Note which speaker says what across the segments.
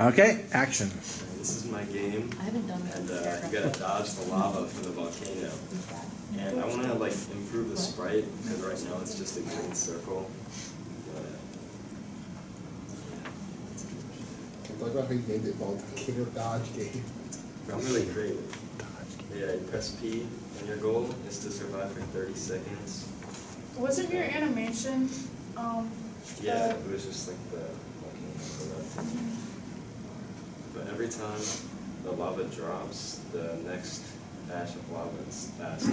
Speaker 1: Okay, action.
Speaker 2: This is my game.
Speaker 3: I haven't done
Speaker 2: And
Speaker 3: that.
Speaker 2: you gotta dodge the lava from the volcano. And I wanna like improve the sprite because right now it's just a green circle.
Speaker 4: Talk about how you named it Volcano Dodge Game.
Speaker 2: I'm really creative. Yeah, you press P and your goal is to survive for 30 seconds.
Speaker 5: Wasn't your animation,
Speaker 2: Yeah, it was just like the volcano. But every time the lava drops, the next batch of lava is faster.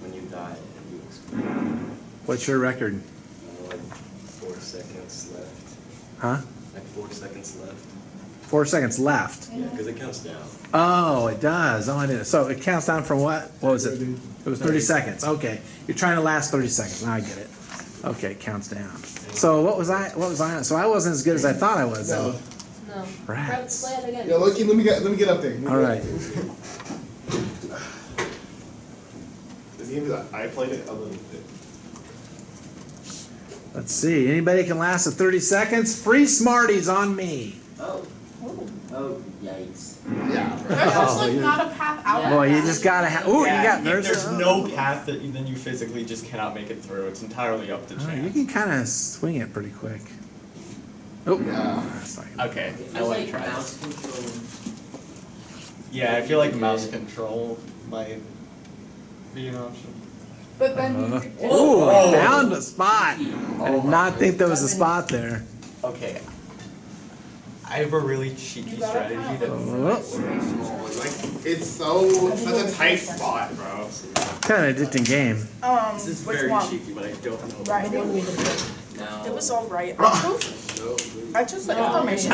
Speaker 2: When you die, you explode.
Speaker 1: What's your record?
Speaker 2: Like 4 seconds left.
Speaker 1: Huh?
Speaker 2: Like 4 seconds left.
Speaker 1: 4 seconds left.
Speaker 2: Yeah, because it counts down.
Speaker 1: Oh, it does. Oh, I did. So it counts down from what? What was it? It was 30 seconds. Okay. You're trying to last 30 seconds. Now I get it. Okay, it counts down. So what was I on? So I wasn't as good as I thought I was.
Speaker 4: No.
Speaker 3: No.
Speaker 1: Rats.
Speaker 3: Play it again.
Speaker 4: Yeah, let me get up there.
Speaker 1: All right.
Speaker 4: The game that I played it a little bit.
Speaker 1: Let's see. Anybody can last 30 seconds? Free Smarties on me.
Speaker 6: Oh. Oh, yikes.
Speaker 4: Yeah.
Speaker 5: there's just like
Speaker 1: yeah.
Speaker 5: not a path out.
Speaker 1: Boy, you just gotta have. Ooh,
Speaker 7: Yeah,
Speaker 1: you got.
Speaker 7: if there's
Speaker 1: oh.
Speaker 7: no path that then you physically just cannot make it through. It's entirely up to
Speaker 1: Oh, you
Speaker 7: chance.
Speaker 1: can kind of swing it pretty quick. Oh,
Speaker 4: Yeah.
Speaker 1: that's not good.
Speaker 7: Okay,
Speaker 6: It
Speaker 7: I
Speaker 6: feels
Speaker 7: like
Speaker 6: like
Speaker 7: trying.
Speaker 6: mouse control.
Speaker 7: Yeah, I feel like mouse control might be an option.
Speaker 5: But then you could
Speaker 1: Ooh,
Speaker 7: Oh.
Speaker 1: found a spot. I did not think there was a spot there.
Speaker 7: Okay. I have a really cheeky strategy that
Speaker 1: Oh,
Speaker 4: It's such a tight spot, bro.
Speaker 1: kind of addicting game.
Speaker 2: This is
Speaker 5: which
Speaker 2: very
Speaker 5: one?
Speaker 2: cheeky, but I don't know.
Speaker 5: Right.
Speaker 6: No.
Speaker 5: It was all right. I chose the information.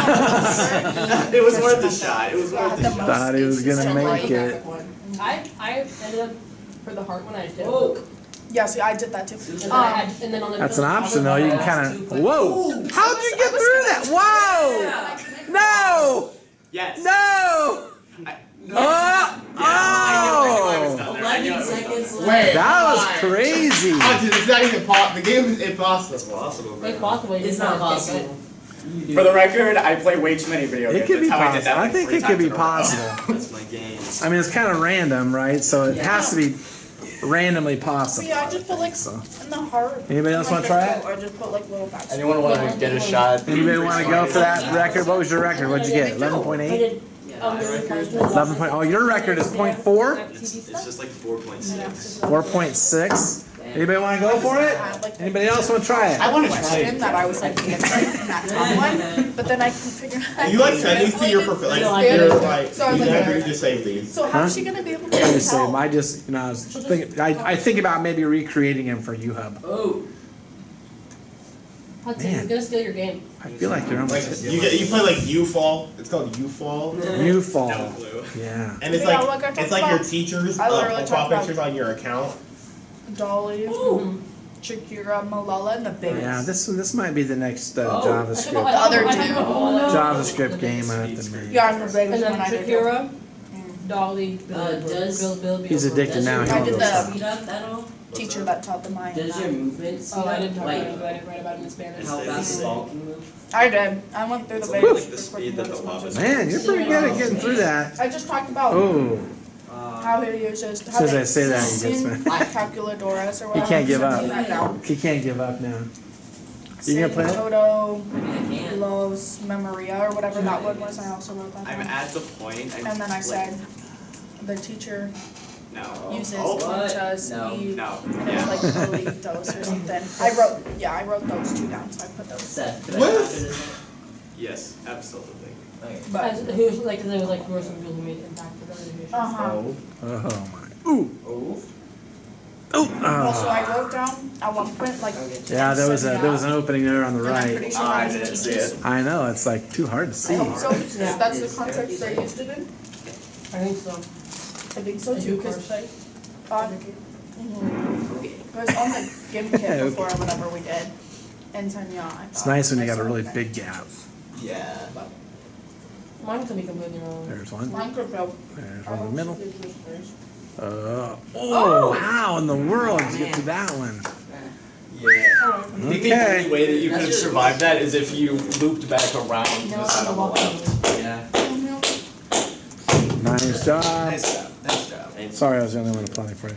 Speaker 2: It was worth a shot. It was worth a shot.
Speaker 1: Thought he was gonna make it.
Speaker 3: I ended up for the heart one I did.
Speaker 6: Whoa.
Speaker 5: Yeah, see, I did that too.
Speaker 3: And then, I had, and then on the
Speaker 1: That's an option though. You can kind of. Whoa! How'd you get through that? Whoa! No!
Speaker 7: Yes.
Speaker 1: No! Oh! Oh!
Speaker 6: 11 seconds left.
Speaker 4: Wait.
Speaker 1: That was crazy.
Speaker 4: Dude, it's not even possible. The game is
Speaker 2: It's
Speaker 4: impossible.
Speaker 2: possible, man.
Speaker 3: It's possible. you
Speaker 6: It's
Speaker 3: just
Speaker 6: not
Speaker 3: gotta
Speaker 6: possible.
Speaker 7: For the record, I play way too many video games.
Speaker 1: It could be
Speaker 7: That's how I did that
Speaker 1: possible. I
Speaker 7: like
Speaker 1: think
Speaker 7: 3
Speaker 1: it could
Speaker 7: times
Speaker 1: be
Speaker 7: in a row.
Speaker 1: possible.
Speaker 2: That's my game.
Speaker 1: I mean, it's kind of random, right? So it has to be randomly possible.
Speaker 5: Yeah, I just put like
Speaker 1: So.
Speaker 5: in the heart.
Speaker 1: Anybody else wanna try it?
Speaker 5: Or just put like little bats.
Speaker 7: Anyone want to get a shot?
Speaker 1: Anybody want to go for that record? What was your record? What'd you get? 11.8? 11 point. Oh, your record is 0.4?
Speaker 2: It's just like 4.6.
Speaker 1: 4.6? Anybody want to go for it? Anybody else want to try it?
Speaker 4: I want to try
Speaker 5: Question
Speaker 4: it.
Speaker 5: that I was like answering in that top one, but then I can figure out.
Speaker 4: You like send these to your perfect, like,
Speaker 3: No,
Speaker 4: you're like,
Speaker 5: So I was
Speaker 4: you
Speaker 5: like,
Speaker 4: never just save these.
Speaker 5: So how's she gonna be able to
Speaker 1: Let me see.
Speaker 5: tell?
Speaker 1: I just, you know, I was thinking, I think about maybe recreating him for UHub.
Speaker 6: Oh.
Speaker 3: Hudson, he's gonna steal your game.
Speaker 1: I feel like you're
Speaker 4: Like,
Speaker 1: almost
Speaker 4: you play like U-Fall. It's called U-Fall.
Speaker 1: you
Speaker 2: No
Speaker 1: fall.
Speaker 2: clue.
Speaker 1: Yeah.
Speaker 4: And it's
Speaker 5: Yeah,
Speaker 4: like,
Speaker 5: like I talked
Speaker 4: it's like your
Speaker 5: about-
Speaker 4: teacher's
Speaker 5: I literally
Speaker 4: profile
Speaker 5: talked about-
Speaker 4: pictures on your account.
Speaker 5: Dolly, Shakira, Malala, and the biggest.
Speaker 1: Yeah, this might be the next
Speaker 3: I
Speaker 1: JavaScript
Speaker 3: took a-
Speaker 5: other
Speaker 3: I
Speaker 5: two.
Speaker 3: took a whole lot.
Speaker 1: JavaScript game I have to make.
Speaker 5: Yeah, I'm the biggest
Speaker 3: And then
Speaker 5: one I did.
Speaker 3: Shakira, Dolly,
Speaker 6: does-
Speaker 3: Bill.
Speaker 1: He's addicted now. He
Speaker 5: I
Speaker 1: won't
Speaker 5: did
Speaker 1: go
Speaker 5: the-
Speaker 1: stop.
Speaker 6: Speed up at all?
Speaker 5: Teacher that taught the Mayan.
Speaker 6: Does your movement speed
Speaker 3: Oh, I
Speaker 6: up?
Speaker 3: didn't talk
Speaker 6: Like,
Speaker 3: about it. I didn't write about it in Spanish.
Speaker 6: how fast the ball can move?
Speaker 5: I did. I went through the
Speaker 2: It's
Speaker 5: basics.
Speaker 2: like the speed that the lava.
Speaker 1: Man, you're pretty good at getting through that.
Speaker 5: I just talked about
Speaker 1: Oh,
Speaker 5: how he uses.
Speaker 1: as soon as I say that, he gets
Speaker 5: in calculadoras or
Speaker 1: He
Speaker 5: whatever.
Speaker 1: can't give up.
Speaker 5: No.
Speaker 1: He can't give up now. You gonna play it?
Speaker 5: Toto,
Speaker 6: I mean, I can.
Speaker 5: Los Memoria, or whatever that one was. I also wrote that
Speaker 7: I'm
Speaker 5: down.
Speaker 7: at the point.
Speaker 5: And then I said, the teacher
Speaker 7: No.
Speaker 5: uses
Speaker 7: Oh,
Speaker 5: conchas,
Speaker 6: No.
Speaker 5: y,
Speaker 7: no.
Speaker 5: and it was like Doritos or something. I wrote those two down, so I put those.
Speaker 6: Seth, could
Speaker 4: What?
Speaker 6: I capture this?
Speaker 2: Yes, absolutely.
Speaker 6: Okay.
Speaker 5: But,
Speaker 3: He was like, there was like, there were some people who made impact with the animation.
Speaker 5: uh-huh.
Speaker 1: Oh my. Ooh.
Speaker 6: Oh.
Speaker 1: Oh.
Speaker 5: Also, I wrote down at one point, like,
Speaker 1: Yeah, there was an opening there on the
Speaker 5: and I'm pretty
Speaker 1: right.
Speaker 5: sure
Speaker 7: I
Speaker 5: that
Speaker 7: didn't see
Speaker 5: teaches.
Speaker 7: it.
Speaker 1: I know it's like too hard to see.
Speaker 5: I hope so, because
Speaker 3: Yeah.
Speaker 5: that's the context they used it in.
Speaker 3: I think so.
Speaker 5: I think so
Speaker 3: I
Speaker 5: too,
Speaker 3: do
Speaker 5: because
Speaker 3: crochet.
Speaker 5: it was on the GIM kit before or whatever we did. And so, yeah, I
Speaker 1: It's
Speaker 5: thought
Speaker 1: nice when you
Speaker 5: I
Speaker 1: got a
Speaker 5: saw
Speaker 1: really
Speaker 5: it.
Speaker 1: big gap.
Speaker 7: Yeah.
Speaker 3: Mine could be completely wrong.
Speaker 1: There's one.
Speaker 5: Mine could go.
Speaker 1: There's one in the middle. Oh, how in the world did you get to that one?
Speaker 7: I think the
Speaker 1: Okay.
Speaker 7: only way that you could have survived that is if you looped back around to
Speaker 3: No,
Speaker 7: the side on the left.
Speaker 6: Yeah.
Speaker 1: Nice job.
Speaker 7: Nice job, nice job.
Speaker 1: Sorry, I was the only one applying for you.